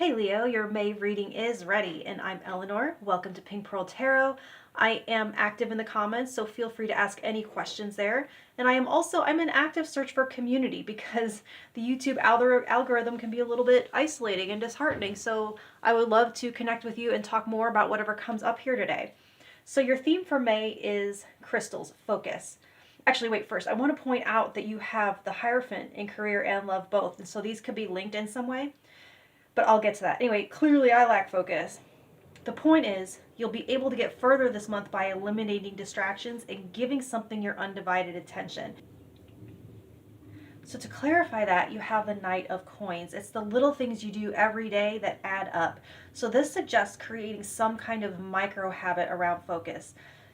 Hey Leo, your May reading is ready, and I'm Eleanor. Welcome to Pink Pearl Tarot. I am active in the comments, so feel free to ask any questions there. And I'm in active search for community because the YouTube algorithm can be a little bit isolating and disheartening. So I would love to connect with you and talk more about whatever comes up here today. So your theme for May is crystals, focus. Actually, wait, first, I want to point out that you have the Hierophant in career and love both. And so these could be linked in some way. But I'll get to that. Anyway, clearly I lack focus. The point is, you'll be able to get further this month by eliminating distractions and giving something your undivided attention. So to clarify that, you have the Knight of Coins. It's the little things you do every day that add up. So this suggests creating some kind of micro habit around focus.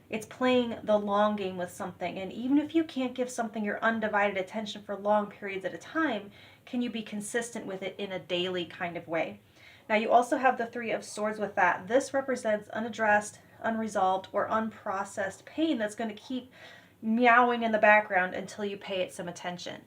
It's playing the long game with something, and even if you can't give something your undivided attention for long periods at a time, can you be consistent with it in a daily kind of way? Now you also have the Three of Swords with that. This represents unaddressed, unresolved, or unprocessed pain that's going to keep meowing in the background until you pay it some attention.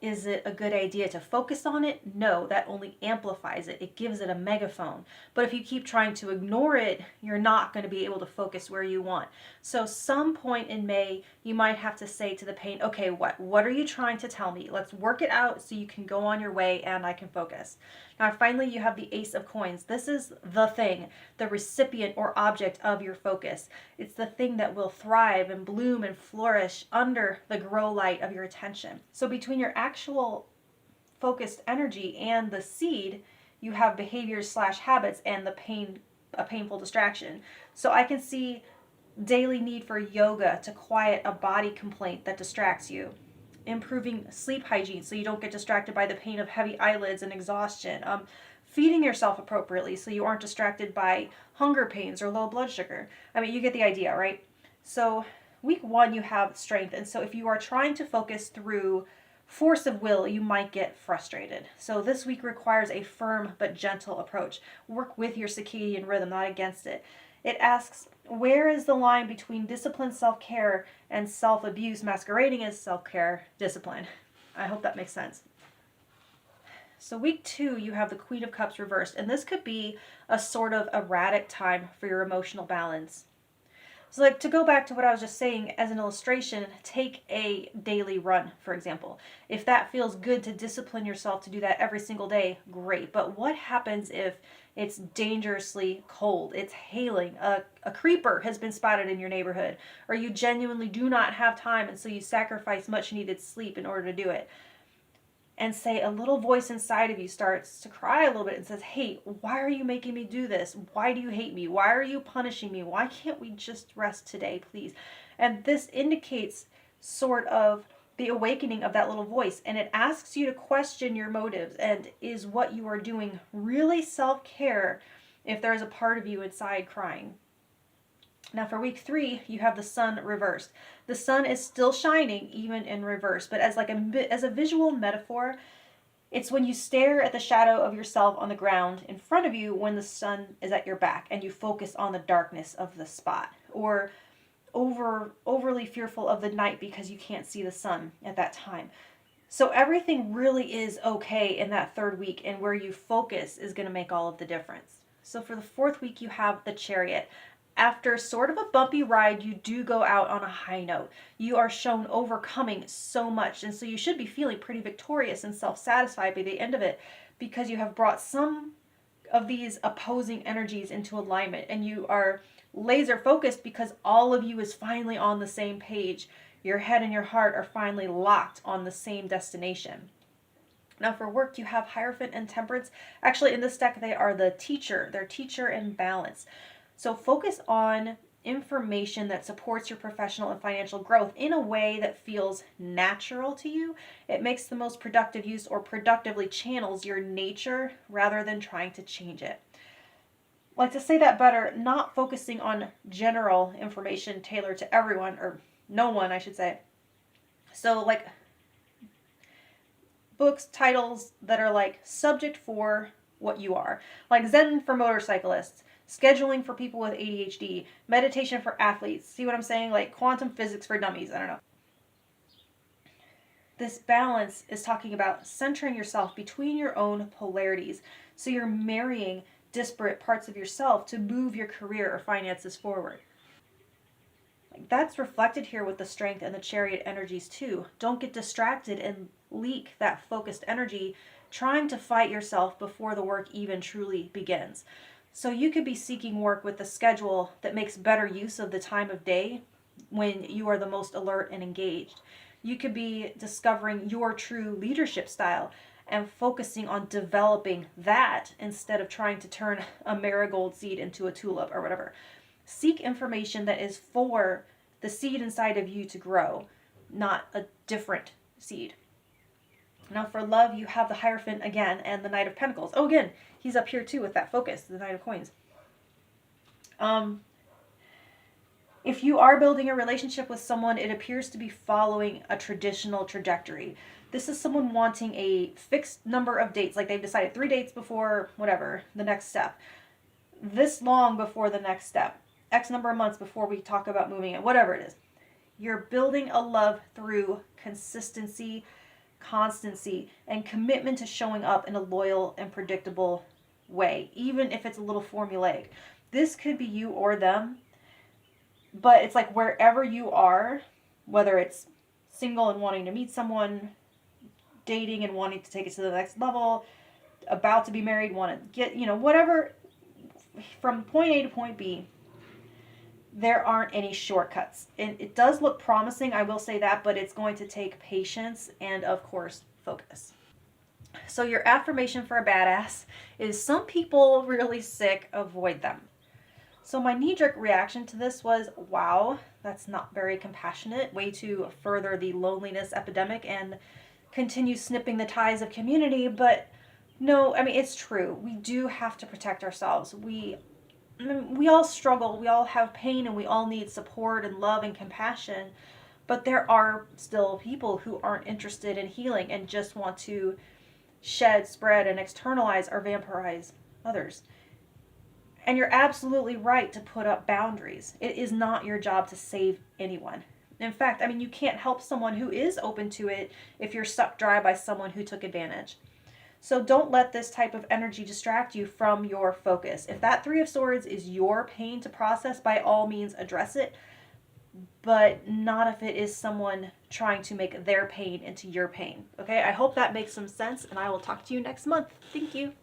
Is it a good idea to focus on it? No, that only amplifies it. It gives it a megaphone. But if you keep trying to ignore it, you're not going to be able to focus where you want. So some point in May, you might have to say to the pain, okay, what are you trying to tell me? Let's work it out so you can go on your way and I can focus. Now, finally, you have the Ace of Coins. This is the thing, the recipient or object of your focus. It's the thing that will thrive and bloom and flourish under the grow light of your attention. So between your actual focused energy and the seed, you have behaviors / habits and a painful distraction. So I can see daily need for yoga to quiet a body complaint that distracts you. Improving sleep hygiene so you don't get distracted by the pain of heavy eyelids and exhaustion. Feeding yourself appropriately so you aren't distracted by hunger pains or low blood sugar. I mean, you get the idea, right? So week 1, you have strength. And so if you are trying to focus through force of will, you might get frustrated. So this week requires a firm but gentle approach. Work with your circadian rhythm, not against it. It asks, where is the line between disciplined self-care and self-abuse masquerading as self-care discipline? I hope that makes sense. So week 2, you have the Queen of Cups reversed, and this could be a sort of erratic time for your emotional balance. So like to go back to what I was just saying as an illustration, take a daily run, for example. If that feels good to discipline yourself to do that every single day, great. But what happens if it's dangerously cold, it's hailing, a creeper has been spotted in your neighborhood, or you genuinely do not have time and so you sacrifice much needed sleep in order to do it? And say a little voice inside of you starts to cry a little bit and says, hey, why are you making me do this? Why do you hate me? Why are you punishing me? Why can't we just rest today, please? And this indicates sort of the awakening of that little voice. And it asks you to question your motives. And is what you are doing really self-care if there is a part of you inside crying? Now for week 3, you have the sun reversed. The sun is still shining even in reverse, but as a visual metaphor, it's when you stare at the shadow of yourself on the ground in front of you when the sun is at your back and you focus on the darkness of the spot, or overly fearful of the night because you can't see the sun at that time. So everything really is okay in that 3rd week, and where you focus is going to make all of the difference. So for the 4th week, you have the Chariot. After sort of a bumpy ride, you do go out on a high note. You are shown overcoming so much, and so you should be feeling pretty victorious and self-satisfied by the end of it, because you have brought some of these opposing energies into alignment, and you are laser focused because all of you is finally on the same page. Your head and your heart are finally locked on the same destination. Now for work, you have Hierophant and Temperance. Actually, in this deck, they are the teacher. They're teacher and balance. So focus on information that supports your professional and financial growth in a way that feels natural to you. It makes the most productive use or productively channels your nature rather than trying to change it. Like to say that better, not focusing on general information tailored to everyone, or no one, I should say. So like books, titles that are like subject for what you are. Like Zen for motorcyclists. Scheduling for people with ADHD, meditation for athletes. See what I'm saying? Like quantum physics for dummies. I don't know. This balance is talking about centering yourself between your own polarities. So you're marrying disparate parts of yourself to move your career or finances forward. That's reflected here with the Strength and the Chariot energies too. Don't get distracted and leak that focused energy trying to fight yourself before the work even truly begins. So you could be seeking work with a schedule that makes better use of the time of day when you are the most alert and engaged. You could be discovering your true leadership style and focusing on developing that instead of trying to turn a marigold seed into a tulip or whatever. Seek information that is for the seed inside of you to grow, not a different seed. Now for love, you have the Hierophant again and the Knight of Pentacles. Oh, again, he's up here too with that focus, the Knight of Coins. If you are building a relationship with someone, it appears to be following a traditional trajectory. This is someone wanting a fixed number of dates, like they've decided 3 dates before whatever, the next step. This long before the next step. X number of months before we talk about moving it, whatever it is. You're building a love through consistency, constancy, and commitment to showing up in a loyal and predictable way, even if it's a little formulaic. This could be you or them, but it's like wherever you are, whether it's single and wanting to meet someone, dating and wanting to take it to the next level, about to be married, want to get, whatever, from point A to point B, there aren't any shortcuts. And it does look promising, I will say that, but it's going to take patience and, of course, focus. So your affirmation for a badass is some people really sick, avoid them. So my knee-jerk reaction to this was, wow, that's not very compassionate. Way to further the loneliness epidemic and continue snipping the ties of community. But no, I mean, it's true. We do have to protect ourselves. We all struggle, we all have pain, and we all need support and love and compassion. But there are still people who aren't interested in healing and just want to shed, spread, and externalize or vampirize others. And you're absolutely right to put up boundaries. It is not your job to save anyone. In fact, I mean, you can't help someone who is open to it if you're sucked dry by someone who took advantage. So don't let this type of energy distract you from your focus. If that Three of Swords is your pain to process, by all means address it, but not if it is someone trying to make their pain into your pain. Okay, I hope that makes some sense, and I will talk to you next month. Thank you.